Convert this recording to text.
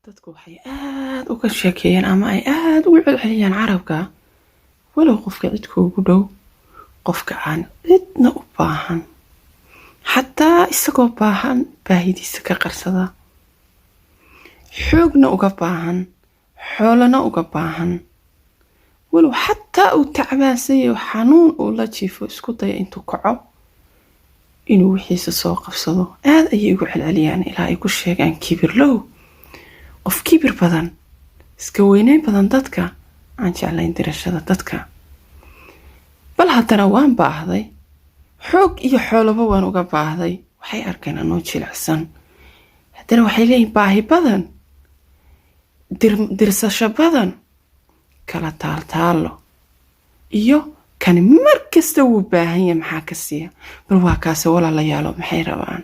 dadku waxay aad uga sheekeeyaan ama ay aad ugu celceliyaan carabka walow qofka cidka ugu dhow qofka aan cidna u baahan xataa isagoo baahan baahidiisa ka qarsada xoogna uga baahan xoolana uga baahan walow xataa uu tacbaansayo xanuun uu la jiifo isku daya intuu kaco inuu wixiisa soo qabsado aad ayay ugu celceliyaan ilaa ay ku sheegaan kibirlow qof kibir badan iska weynayn badan dadka aan jeclayn dirashada dadka bal haddana waan baahday xoog iyo xoolaba waan uga baahday waxay arkeen anoo jilicsan haddana waxay leeyihin baahi badan dirsasho badan kala taaltaalo iyo kani mar kasta wuu baahan yahay maxaa ka siiya bal waa kaasi walaalayaalo maxay rabaan